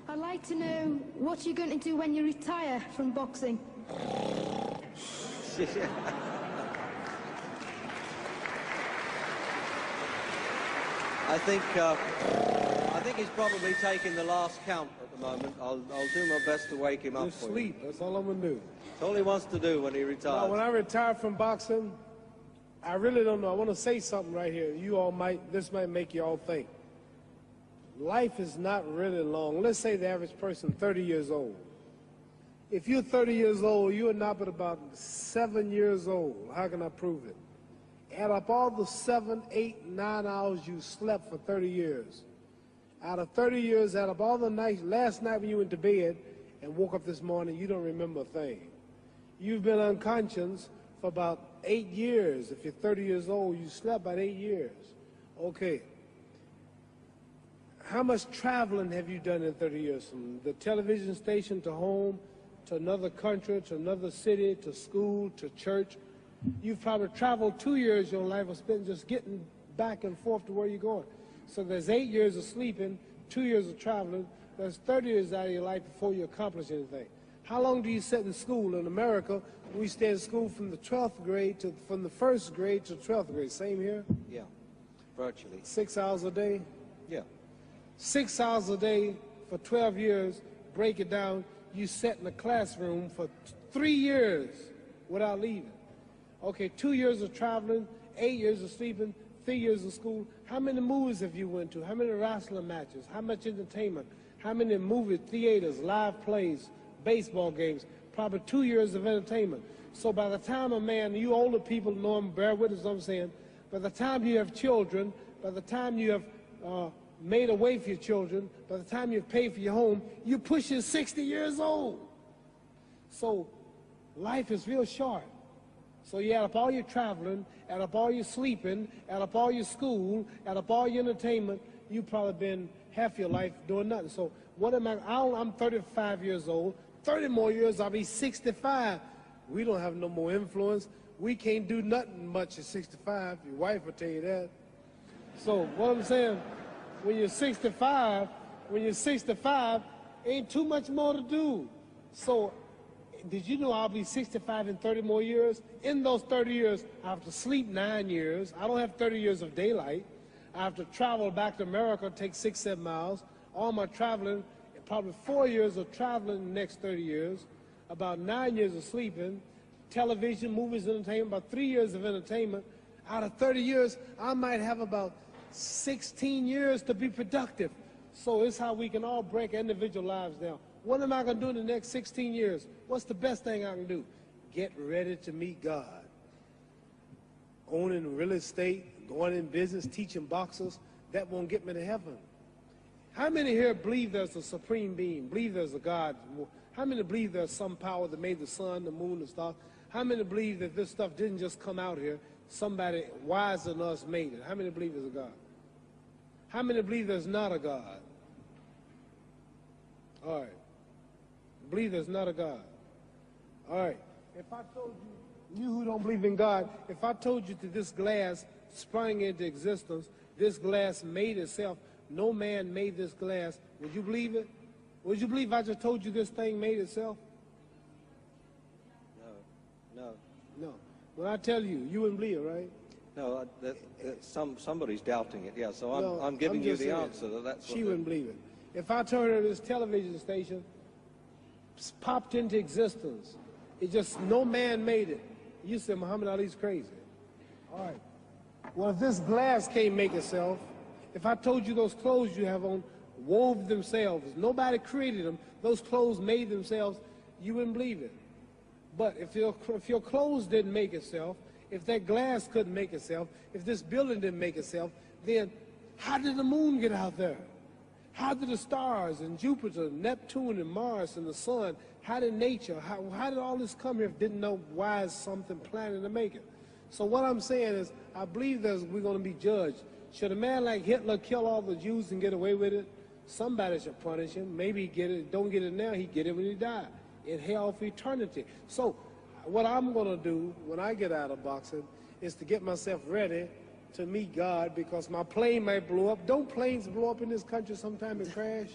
I'd like to know what you're going to do when you retire from boxing. I think he's probably taking the last count at the moment. I'll do my best to wake him up Just for sleep. you. That's all I'm going to do. That's all he wants to do when he retires. Now, when I retire from boxing, I really don't know. I want to say something right here. This might make you all think. Life is not really long. Let's say the average person, 30 years old. If you're 30 years old, you are not but about 7 years old. How can I prove it? Add up all the 7, 8, 9 hours you slept for 30 years. Out of 30 years, add up all the nights, last night when you went to bed and woke up this morning, you don't remember a thing. You've been unconscious for about 8 years. If you're 30 years old, you slept about 8 years. Okay. How much traveling have you done in 30 years? From the television station to home, to another country, to another city, to school, to church. You've probably traveled 2 years your life was spent just getting back and forth to where you're going. So there's 8 years of sleeping, 2 years of traveling. There's 30 years out of your life before you accomplish anything. How long do you sit in school? In America, we stay in school from the 12th grade from the 1st grade to 12th grade. Same here? Yeah, virtually. 6 hours a day? Yeah. 6 hours a day for 12 years, break it down, you sat in a classroom for 3 years without leaving. Okay, 2 years of traveling, 8 years of sleeping, 3 years of school. How many movies have you went to? How many wrestling matches? How much entertainment? How many movie theaters, live plays, baseball games? Probably 2 years of entertainment. So by the time a man, you older people know him, bear witness what I'm saying, by the time you have children, by the time you have made a way for your children, by the time you've paid for your home, you're pushing 60 years old. So life is real short. So you add up all your traveling, add up all your sleeping, add up all your school, add up all your entertainment, you've probably been half your life doing nothing. So what am I'm 35 years old, 30 more years, I'll be 65. We don't have no more influence. We can't do nothing much at 65. Your wife will tell you that. So what I'm saying, when you're 65, ain't too much more to do. So did you know I'll be 65 in 30 more years? In those 30 years, I have to sleep 9 years. I don't have 30 years of daylight. I have to travel back to America, take 6, 7 miles. All my traveling, probably 4 years of traveling in the next 30 years, about 9 years of sleeping, television, movies, entertainment, about 3 years of entertainment. Out of 30 years, I might have about 16 years to be productive. So it's how we can all break individual lives down. What am I going to do in the next 16 years? What's the best thing I can do? Get ready to meet God. Owning real estate, going in business, teaching boxers, that won't get me to heaven. How many here believe there's a supreme being, believe there's a God? How many believe there's some power that made the sun, the moon, the stars? How many believe that this stuff didn't just come out here? Somebody wiser than us made it. How many believe there's a God? How many believe there's not a God? All right. Believe there's not a God. All right. If I told you who don't believe in God, if I told you that this glass sprang into existence, this glass made itself, no man made this glass, would you believe it? Would you believe I just told you this thing made itself? No. When I tell you, you wouldn't believe it, right? No, somebody's doubting it, yeah, so I'm giving you the answer. That's she wouldn't believe it. If I told her this television station popped into existence, it just, no man made it, you said Muhammad Ali's crazy. All right. Well, if this glass can't make itself, if I told you those clothes you have on wove themselves, nobody created them, those clothes made themselves, you wouldn't believe it. But if your clothes didn't make itself, if that glass couldn't make itself, if this building didn't make itself, then how did the moon get out there? How did the stars and Jupiter, Neptune and Mars and the sun, how did nature, how did all this come here if didn't know why is something planning to make it? So what I'm saying is, I believe we're going to be judged. Should a man like Hitler kill all the Jews and get away with it? Somebody should punish him. Maybe he get it, don't get it now, he get it when he died. In hell for eternity. So what I'm going to do when I get out of boxing is to get myself ready to meet God, because my plane might blow up. Don't planes blow up in this country sometime and crash?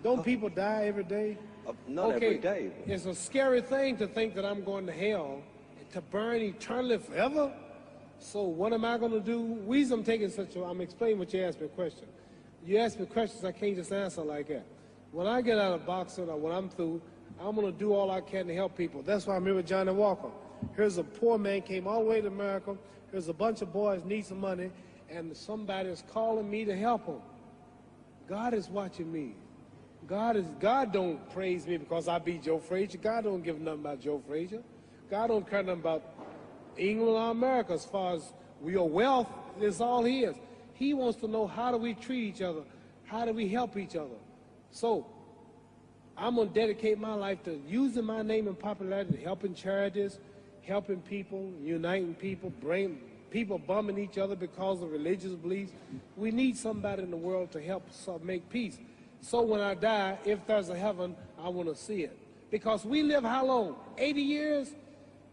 Don't people die every day? Not every day. It's a scary thing to think that I'm going to hell, to burn eternally forever. So what am I going to do? I'm explaining what you asked me a question. You ask me questions I can't just answer like that. When I get out of boxing or when I'm through, I'm going to do all I can to help people. That's why I'm here with Johnny Walker. Here's a poor man, came all the way to America. Here's a bunch of boys need some money, and somebody is calling me to help them. God is watching me. God don't praise me because I beat Joe Frazier. God don't give nothing about Joe Frazier. God don't care nothing about England or America as far as your wealth is all his. He wants to know, how do we treat each other? How do we help each other? So I'm going to dedicate my life to using my name and popularity, helping charities, helping people, uniting people, bring people bumming each other because of religious beliefs. We need somebody in the world to help us make peace. So when I die, if there's a heaven, I want to see it. Because we live how long? 80 years?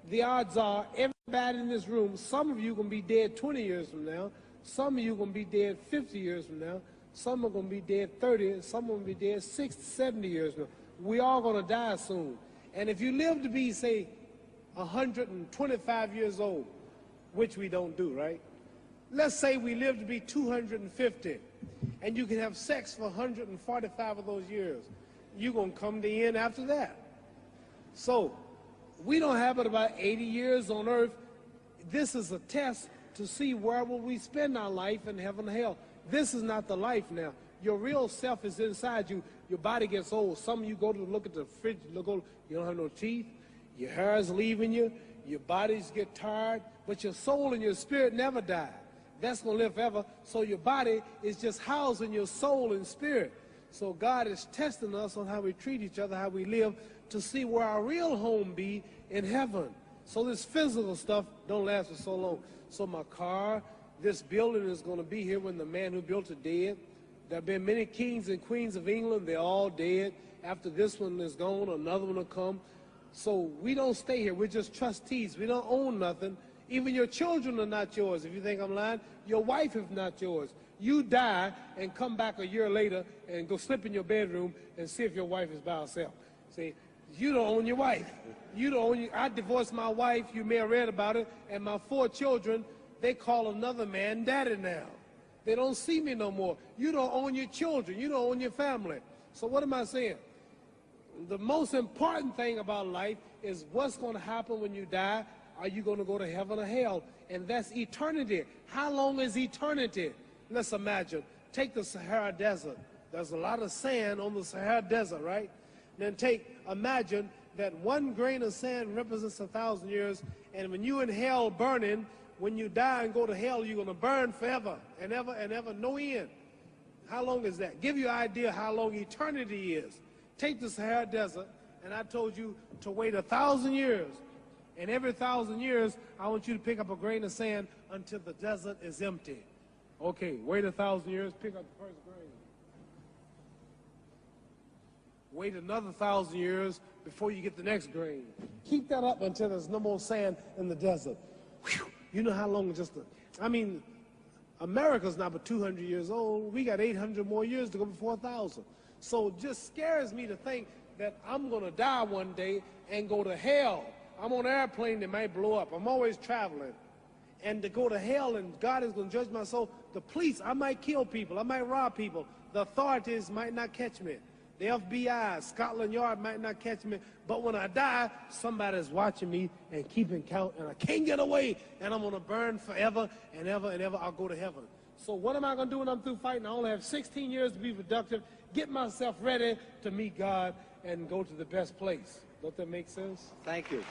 The odds are everybody in this room, some of you are going to be dead 20 years from now. Some of you are going to be dead 50 years from now. Some are going to be dead 30. Some are going to be dead 60, 70 years from now. We all going to die soon. And if you live to be, say, 125 years old, which we don't do, right? Let's say we live to be 250, and you can have sex for 145 of those years. You're going to come to the end after that. So we don't have but about 80 years on earth. This is a test to see where will we spend our life in heaven or hell. This is not the life now. Your real self is inside you. Your body gets old. Some of you go to look at the fridge, you don't have no teeth. Your hair is leaving you. Your bodies get tired. But your soul and your spirit never die. That's going to live forever. So your body is just housing your soul and spirit. So God is testing us on how we treat each other, how we live, to see where our real home be in heaven. So this physical stuff don't last for so long. So my car, this building is going to be here when the man who built it dead. There have been many kings and queens of England. They're all dead. After this one is gone, another one will come. So we don't stay here. We're just trustees. We don't own nothing. Even your children are not yours. If you think I'm lying, your wife is not yours. You die and come back a year later and go slip in your bedroom and see if your wife is by herself. See, you don't own your wife. You don't own I divorced my wife. You may have read about it. And my 4 children, they call another man daddy now. They don't see me no more. You don't own your children. You don't own your family. So what am I saying? The most important thing about life is what's going to happen when you die. Are you going to go to heaven or hell? And that's eternity. How long is eternity? Let's imagine. Take the Sahara Desert. There's a lot of sand on the Sahara Desert, right? Then imagine that 1 grain of sand represents 1,000 years, and when you're in hell burning, when you die and go to hell, you're going to burn forever and ever, no end. How long is that? Give you an idea how long eternity is. Take the Sahara Desert, and I told you to wait 1,000 years. And every 1,000 years, I want you to pick up a grain of sand until the desert is empty. Okay, wait 1,000 years, pick up the first grain. Wait another 1,000 years before you get the next grain. Keep that up until there's no more sand in the desert. Whew. You know how long America's not but 200 years old. We got 800 more years to go before 1,000. So it just scares me to think that I'm going to die one day and go to hell. I'm on an airplane that might blow up. I'm always traveling. And to go to hell and God is going to judge my soul. The police, I might kill people. I might rob people. The authorities might not catch me. The FBI, Scotland Yard might not catch me. But when I die, somebody's watching me and keeping count. And I can't get away. And I'm going to burn forever and ever and ever. I'll go to heaven. So what am I going to do when I'm through fighting? I only have 16 years to be productive. Get myself ready to meet God and go to the best place. Don't that make sense? Thank you.